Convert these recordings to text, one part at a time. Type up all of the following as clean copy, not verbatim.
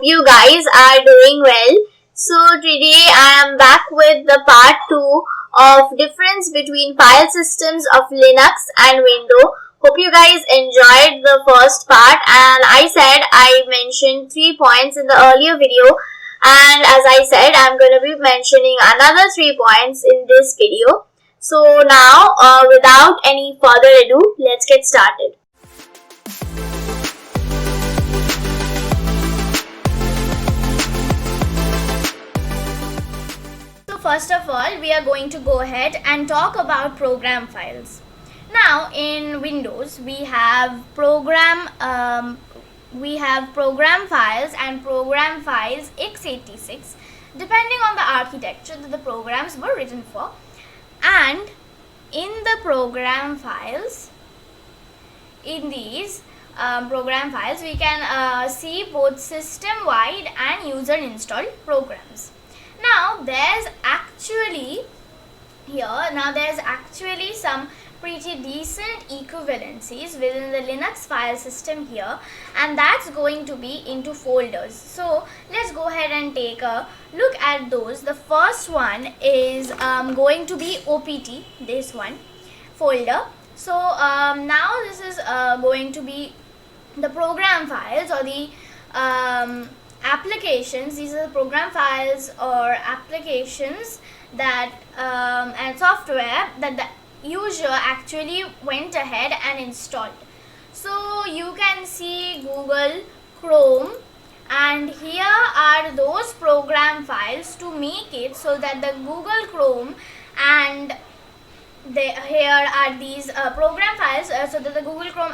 you guys are doing well. So today I am back with the part 2 of difference between file systems of Linux and Windows. Hope you guys enjoyed the first part, and I mentioned 3 points in the earlier video, and as I said I'm going to be mentioning another 3 points in this video. So now without any further ado, let's get started. First of all, we are going to go ahead and talk about program files. Now, in Windows, we have program files and program files x86, depending on the architecture that the programs were written for. And in the program files, in these program files, we can see both system-wide and user-installed programs. Now there's actually some pretty decent equivalencies within the Linux file system here, and that's going to be into folders. So let's go ahead and take a look at those. The first one is going to be OPT, this one folder. So now this is going to be the program files or the applications. These are the program files or applications that and software that the user actually went ahead and installed. So you can see Google Chrome, and here are those program files to make it so that the Google Chrome and here are these program files so that the Google Chrome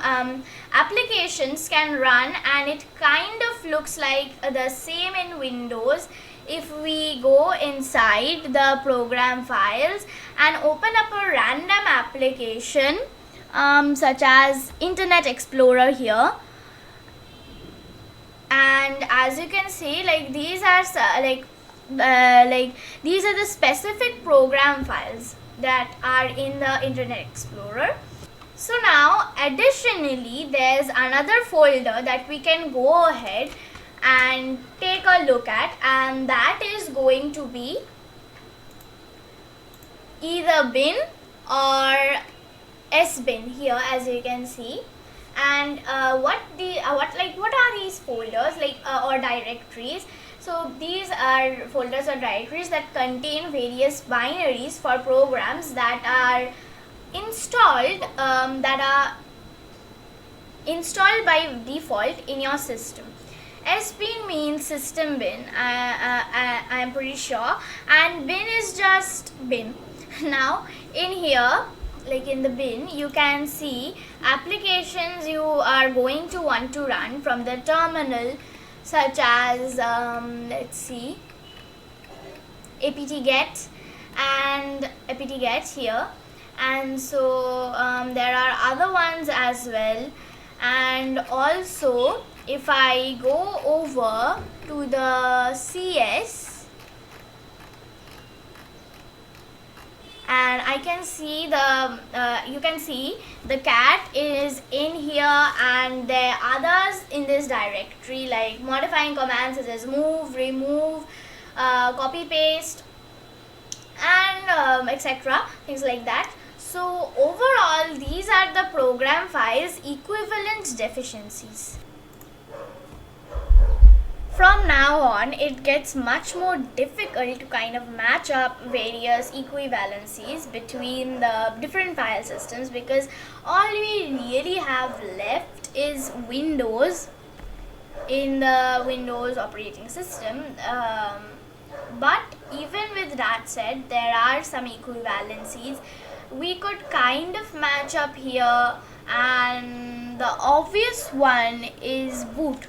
applications can run, and it kind of looks like the same in Windows. If we go inside the program files and open up a random application such as Internet Explorer here, and as you can see, like these are these are the specific program files that are in the Internet Explorer. So now additionally there's another folder that we can go ahead and take a look at, and that is going to be either bin or sbin here, as you can see. And what are these folders or directories? So these are folders or directories that contain various binaries for programs that are installed by default in your system. Sbin means system bin, I am pretty sure, and bin is just bin. Now in here, like in the bin, you can see applications you are going to want to run from the terminal, such as let's see, apt-get and apt-get here, and so there are other ones as well. And also if I go over to the CS, and I can see you can see the cat is in here, and there are others in this directory like modifying commands such as move, remove, copy paste, and etc., things like that. So overall, these are the program files equivalent deficiencies. From now on, it gets much more difficult to kind of match up various equivalencies between the different file systems, because all we really have left is Windows in the Windows operating system. But even with that said, there are some equivalencies we could kind of match up here, and the obvious one is boot.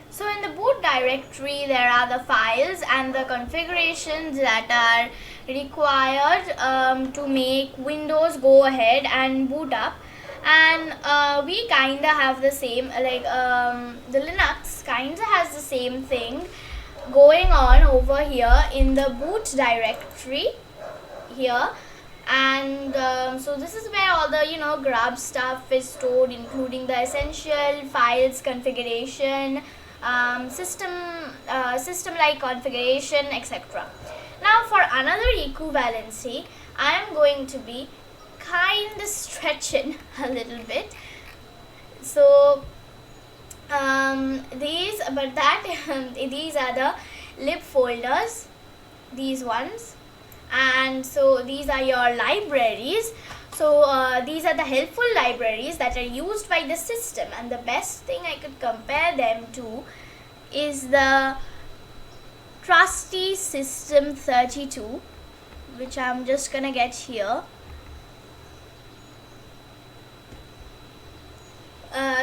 So in the boot directory, there are the files and the configurations that are required to make Windows go ahead and boot up. And we kind of have the same, the Linux kind of has the same thing going on over here in the boot directory here. And so this is where all the grub stuff is stored, including the essential files, configuration, system like configuration, etc. Now for another equivalency, I am going to be kind of stretching a little bit. So these are the lib folders, these ones. And so these are your libraries. So these are the helpful libraries that are used by the system, and the best thing I could compare them to is the trusty system 32, which I'm just gonna get here.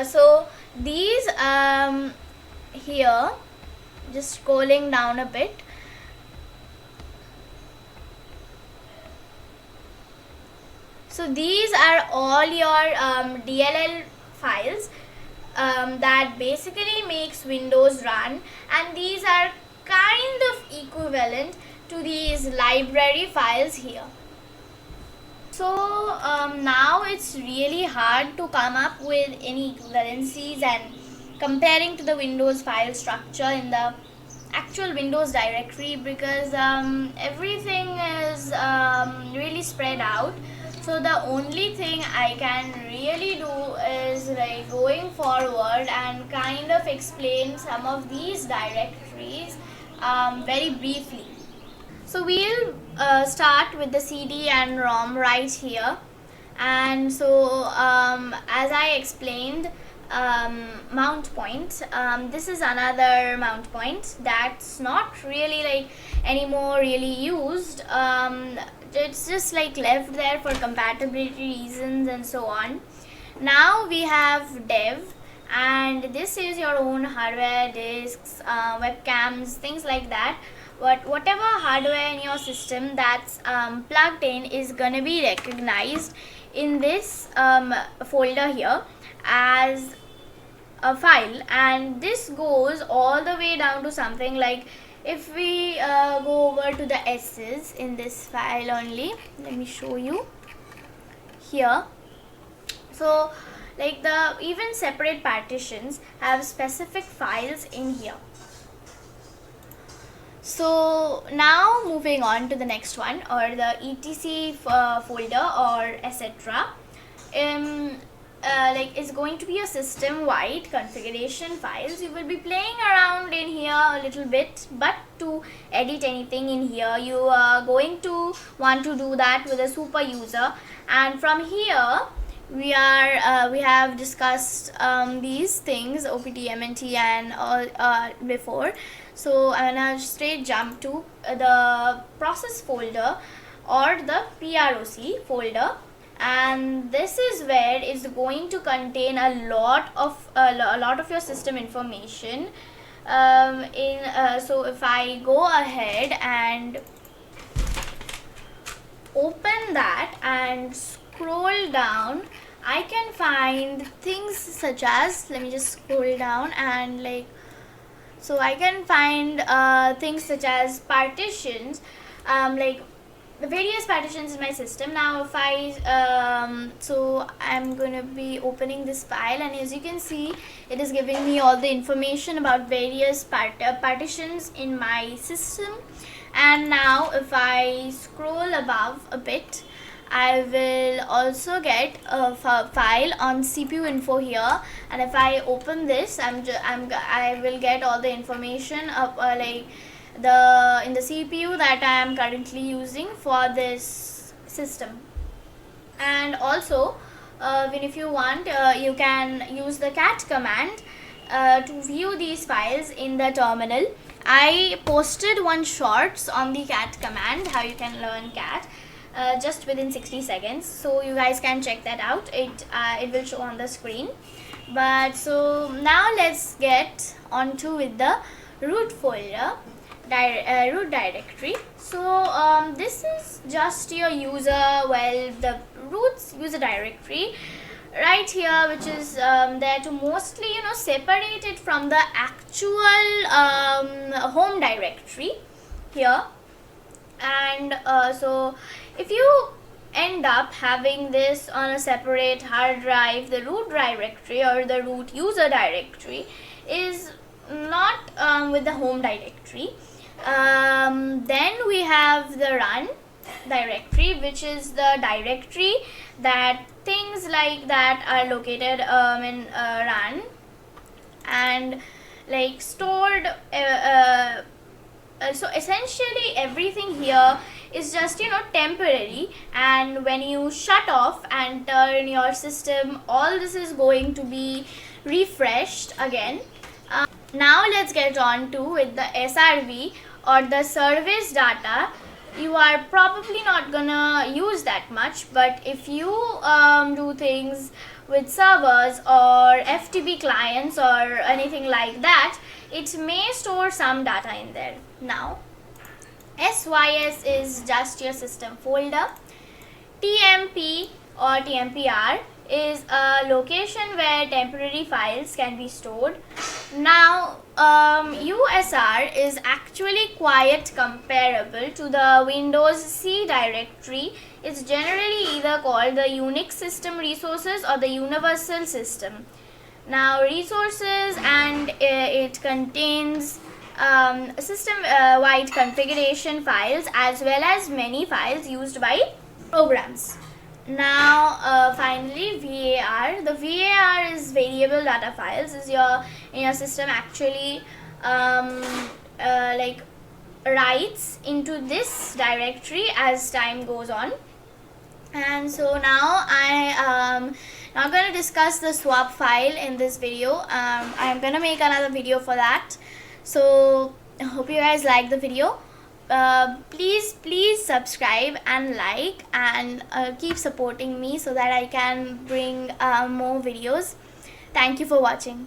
So these here, just scrolling down a bit. So these are all your DLL files that basically makes Windows run, and these are kind of equivalent to these library files here. So now it's really hard to come up with any equivalencies and comparing to the Windows file structure in the actual Windows directory, because everything is really spread out. So the only thing I can really do is like going forward and kind of explain some of these directories very briefly. So we'll start with the CD and ROM right here. And so as I explained, mount point, this is another mount point that's not really like anymore really used. It's just like left there for compatibility reasons and so on. Now we have dev, and this is your own hardware, disks, webcams, things like that. But whatever hardware in your system that's plugged in is gonna be recognized in this folder here as a file, and this goes all the way down to something like, if we go over to the S's in this file only, let me show you here. So like the even separate partitions have specific files in here. So now moving on to the next one, or the etc folder or etc. Like is going to be a system wide configuration files. You will be playing around in here a little bit, but to edit anything in here you are going to want to do that with a super user. And from here we have discussed these things, opt, mnt and all before. So I'm gonna straight jump to the process folder or the proc folder, and this is where it's going to contain a lot of your system information. So if I go ahead and open that and scroll down, I can find things such as, let me just scroll down and like, so I can find things such as partitions, like the various partitions in my system. Now if I so I'm gonna be opening this file, and as you can see it is giving me all the information about various partitions in my system. And now if I scroll above a bit, I will also get a file on CPU info here, and if I open this, I will get all the information of like in the CPU that I am currently using for this system. And also when if you want, you can use the cat command to view these files in the terminal. I posted one shorts on the cat command, how you can learn cat, just within 60 seconds, so you guys can check that out. It will show on the screen. But so now let's get onto with the root folder, root directory. So this is just your the root user directory right here, which is there to mostly separate it from the actual home directory here. And so if you end up having this on a separate hard drive, the root directory or the root user directory is not with the home directory. Then we have the run directory, which is the directory that things like that are located in run and like stored. So essentially everything here is just temporary, and when you shut off and turn your system, all this is going to be refreshed again. Now let's get on to with the SRV or the service data. You are probably not gonna use that much, but if you do things with servers or FTP clients or anything like that, it may store some data in there. Now SYS is just your system folder. TMP or TMPR is a location where temporary files can be stored. Now USR is actually quite comparable to the Windows C directory. It's generally either called the Unix system resources or the universal system. Now resources, and it contains system wide configuration files as well as many files used by programs. Now finally VAR. The VAR is variable data files. Is in your system actually like writes into this directory as time goes on. And so now I am now going to discuss the swap file in this video. I am going to make another video for that. So I hope you guys like the video. Please subscribe and like, and keep supporting me so that I can bring more videos. Thank you for watching.